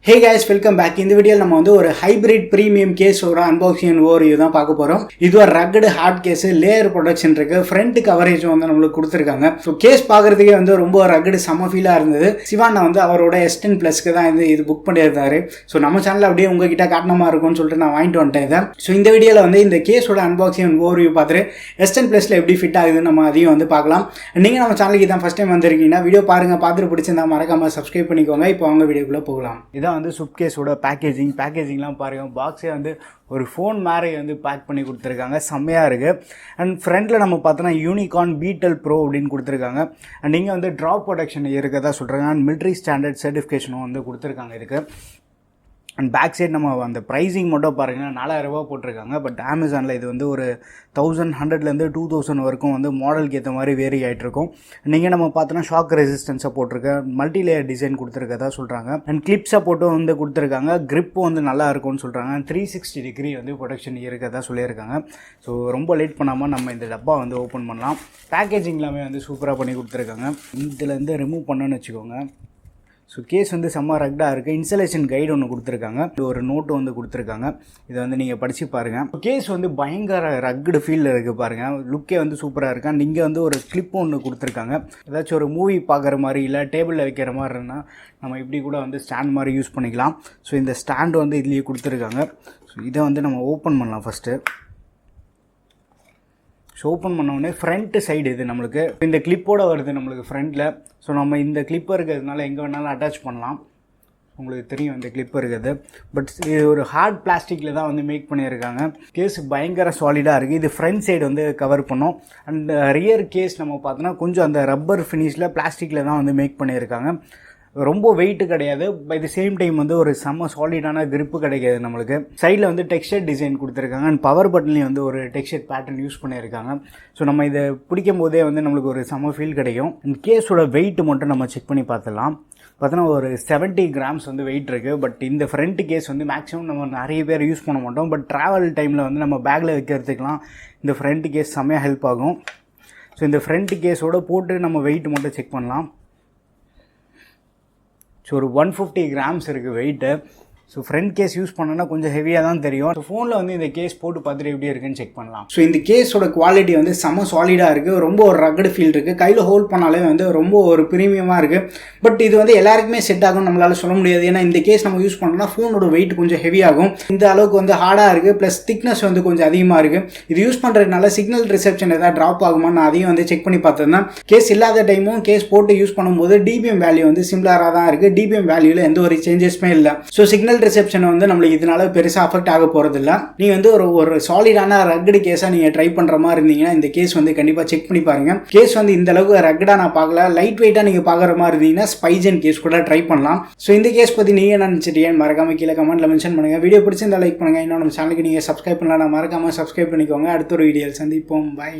Hey guys, welcome back. In the video நம்ம வந்து ஒரு ஹைபிரிட் பிரீமியம் கேஸ் ஓட அன்பாக்சிங் ஓவர்வியூ தான் பார்க்க போறோம். இது ஒரு rugged hard case, layer protection இருக்கு, ஃப்ரண்ட் கவரேஜ் வந்து நமக்கு கொடுத்திருக்காங்க. ஸோ கேஸ் பார்க்கறதுக்கே வந்து ரொம்ப ரக்கட் செம ஃபீலா இருந்தது. சிவானா வந்து அவரோட S10 Plusக்கு தான் இது புக் பண்ணியிருந்தாரு. ஸோ நம்ம சேனல்ல அப்படியே உங்ககிட்ட காட்டணுமா இருக்கும்னு சொல்லிட்டு நான் வாங்கிட்டு வந்துட்டேன் இதை. ஸோ இந்த வீடியோல வந்து இந்த கேஸோட அன்பாக்சிங் ஓவர்வியூ பார்த்துட்டு S10 Plusல எப்படி ஃபிட் ஆகுதுன்னு நம்ம அதையும் வந்து பார்க்கலாம். நீங்க நம்ம சேனலுக்கு தான் ஃபர்ஸ்ட் டைம் வந்திருக்கீங்கன்னா வீடியோ பாருங்க, பார்த்துட்டு பிடிச்சிருந்தா மறக்காம சப்ஸ்கிரைப் பண்ணிக்கோங்க. இப்போ அவங்க வீடியோக்குள்ள போகலாம். இதான் வந்து supcaseோட பேக்கேஜிங்லாம் பாருங்கள். பாக்ஸே வந்து ஒரு ஃபோன் மாதிரி வந்து பேக் பண்ணி கொடுத்துருக்காங்க, செம்மையாக இருக்குது. அண்ட் ஃப்ரண்டில் நம்ம பார்த்தோன்னா யூனிகார்ன் beetle ப்ரோ அப்படின்னு கொடுத்துருக்காங்க. அண்ட் இங்கே வந்து ட்ராப் ப்ரொடக்ஷன் இருக்கதா சொல்கிறாங்க. அண்ட் மிலிட்ரி ஸ்டாண்டர்ட் சர்டிஃபிகேஷனும் வந்து கொடுத்துருக்காங்க இதுக்கு. அண்ட் பேக் சைட் நம்ம அந்த ப்ரைஸிங் மட்டும் பாருங்கன்னா 4000 ரூபா போட்டிருக்காங்க. பட் அமேசானில் இது வந்து ஒரு 1100லேருந்து 2000 வரைக்கும் வந்து மாடலுக்கு ஏற்ற மாதிரி வேரி ஆகிட்ருக்கும். நீங்கள் நம்ம பார்த்தோன்னா ஷாக் ரெசிஸ்டன்ஸை போட்டிருக்கேன், மல்டி லேயர் டிசைன் கொடுத்துருக்கதா சொல்கிறாங்க. அண்ட் கிளிப் சப்போர்ட்டும் வந்து கொடுத்துருக்காங்க, கிரிப்பும் வந்து நல்லா இருக்கும்னு சொல்கிறாங்க. 360 டிகிரி வந்து ப்ரொடக்ஷன் இருக்கதா சொல்லியிருக்காங்க. ஸோ ரொம்ப லேட் பண்ணாமல் நம்ம இந்த டப்பா வந்து ஓப்பன் பண்ணலாம். பேக்கேஜிங் எல்லாமே வந்து சூப்பராக பண்ணி கொடுத்துருக்காங்க. இதுலேருந்து ரிமூவ் பண்ணணும்னு வச்சுக்கோங்க. ஸோ கேஸ் வந்து செம்ம ரக்டாக இருக்குது. இன்ஸ்டலேஷன் கைடு ஒன்று கொடுத்துருக்காங்க, ஒரு நோட்டு வந்து கொடுத்துருக்காங்க. இதை வந்து நீங்கள் படித்து பாருங்கள். கேஸ் வந்து பயங்கர ரக்டு ஃபீல்டில் இருக்குது பாருங்கள். லுக்கே வந்து சூப்பராக இருக்கு. அண்ட் இங்கே வந்து ஒரு கிளிப் ஒன்று கொடுத்துருக்காங்க. ஏதாச்சும் ஒரு மூவி பார்க்குற மாதிரி இல்லை டேபிளில் வைக்கிற மாதிரி இருந்தால் நம்ம இப்படி கூட வந்து ஸ்டாண்ட் மாதிரி யூஸ் பண்ணிக்கலாம். ஸோ இந்த ஸ்டாண்டு வந்து இதுலேயே கொடுத்துருக்காங்க. ஸோ இதை வந்து நம்ம ஓப்பன் பண்ணலாம் ஃபஸ்ட்டு. ஸோ ஓப்பன் பண்ணோடனே ஃப்ரண்ட்டு சைடு இது நம்மளுக்கு இந்த கிளிப்போடு வருது நம்மளுக்கு ஃப்ரண்ட்டில். ஸோ நம்ம இந்த கிளிப்பு இருக்கிறதுனால எங்கே வேணாலும் அட்டாச் பண்ணலாம். உங்களுக்கு தெரியும் இந்த கிளிப்பு இருக்குது. பட் இது ஒரு ஹார்ட் பிளாஸ்டிக்கில் தான் வந்து மேக் பண்ணியிருக்காங்க. கேஸ் பயங்கர சாலிடாக இருக்குது. இது ஃப்ரண்ட் சைடு வந்து கவர் பண்ணோம். அண்ட் ரியர் கேஸ் நம்ம பார்த்தோன்னா கொஞ்சம் அந்த ரப்பர் ஃபினிஷில் பிளாஸ்டிக்கில் தான் வந்து மேக் பண்ணியிருக்காங்க. ரொம்ப வெயிட்டு கிடையாது, பை தி சேம் டைம் வந்து ஒரு செம்ம சாலிடான கிரிப்பு கிடைக்காது நம்மளுக்கு. சைடில் வந்து டெக்ஸ்சர் டிசைன் கொடுத்துருக்காங்க. அண்ட் பவர் பட்டன்லேயும் வந்து ஒரு டெக்ஸ்சர் பேட்டர்ன் யூஸ் பண்ணியிருக்காங்க. ஸோ நம்ம இதை பிடிக்கும் போதே வந்து நம்மளுக்கு ஒரு செம்ம ஃபீல் கிடைக்கும். அண்ட் கேஸோட வெயிட் மட்டும் நம்ம செக் பண்ணி பார்த்துடலாம். பார்த்தோன்னா ஒரு 70 கிராம்ஸ் வந்து வெயிட் இருக்குது. பட் இந்த ஃப்ரண்ட் கேஸ் வந்து மேக்ஸிமம் நம்ம நிறைய பேர் யூஸ் பண்ண மாட்டோம். பட் ட்ராவல் டைமில் வந்து நம்ம பேக்கில் வைக்கிறதுக்கெலாம் இந்த ஃப்ரண்ட் கேஸ் செம்மையாக ஹெல்ப் ஆகும். ஸோ இந்த ஃப்ரண்ட் கேஸோடு போட்டு நம்ம வெயிட் மட்டும் செக் பண்ணலாம். ஸோ ஒரு 150 கிராம்ஸ் இருக்குது weight. So front case use பண்ணோன்னா கொஞ்சம் ஹெவியாக தான் தெரியும். ஸோ ஃபோனில் வந்து இந்த கேஸ் போட்டு பார்த்துட்டு எப்படி இருக்குன்னு செக் பண்ணலாம். ஸோ இந்த கேஸோட குவாலிட்டி வந்து செம்ம சாலிடாக இருக்குது. ரொம்ப ஒரு ரக்கடு ஃபீல் இருக்குது. கையில் ஹோல்ட் பண்ணாலே வந்து ரொம்ப ஒரு ப்ரீமியமாக இருக்குது. பட் இது வந்து எல்லாருக்குமே செட் ஆகும் நம்மளால் சொல்ல முடியாது. ஏன்னா இந்த கேஸ் நம்ம யூஸ் பண்ணோம்னா ஃபோனோட வெயிட் கொஞ்சம் ஹெவியாகும். இந்த அளவுக்கு வந்து ஹார்டாக இருக்குது, ப்ளஸ் திக்னஸ் வந்து கொஞ்சம் அதிகமாக இருக்குது. இது யூஸ் பண்ணுறதுனால சிக்னல் ரிசெப்ஷன் எதாவது ட்ராப் ஆகுமான்னு நான் அதையும் வந்து செக் பண்ணி பார்த்தேன். கேஸ் இல்லாத டைமும் கேஸ் போட்டு யூஸ் பண்ணும்போது டிபிஎம் வேல்யூ வந்து சிமிலராக தான் இருக்குது. டிபிஎம் வேல்யூவில் எந்த ஒரு சேஞ்சஸுமே இல்லை. ஸோ சிக்னல் ரிசெப்ஷன் வந்து நம்மளுக்கு இதனால பெருசாக அஃபெக்ட் ஆக போகிறது இல்லை. நீங்கள் வந்து ஒரு சாலிடான ரக்கடு கேஸாக நீங்கள் ட்ரை பண்ணுற மாதிரி இருந்தீங்கன்னா இந்த கேஸ் வந்து கண்டிப்பாக செக் பண்ணி பாருங்க. கேஸ் வந்து இந்த அளவுக்கு ரக்கடாக நான் பார்க்கல. லைட் வெயிட்டாக நீங்கள் பார்க்குற மாதிரி இருந்தீங்கன்னா ஸ்பைஜன் கேஸ் கூட ட்ரை பண்ணலாம். ஸோ இந்த கேஸ் பற்றி நீங்கள் என்ன நினச்சிட்டீங்கன்னு மறக்காம கீழே கமெண்ட்டில் மென்ஷன் பண்ணுங்கள். வீடியோ பிடிச்சிருந்தா லைக் பண்ணுங்கள். இன்னும் நம்ம சேனலுக்கு நீங்கள் சப்ஸ்கிரைப் பண்ணலாம், மறக்காமல் சப்ஸ்கிரைப் பண்ணிக்கோங்க. அடுத்த ஒரு வீடியோ சந்திப்போம். பை.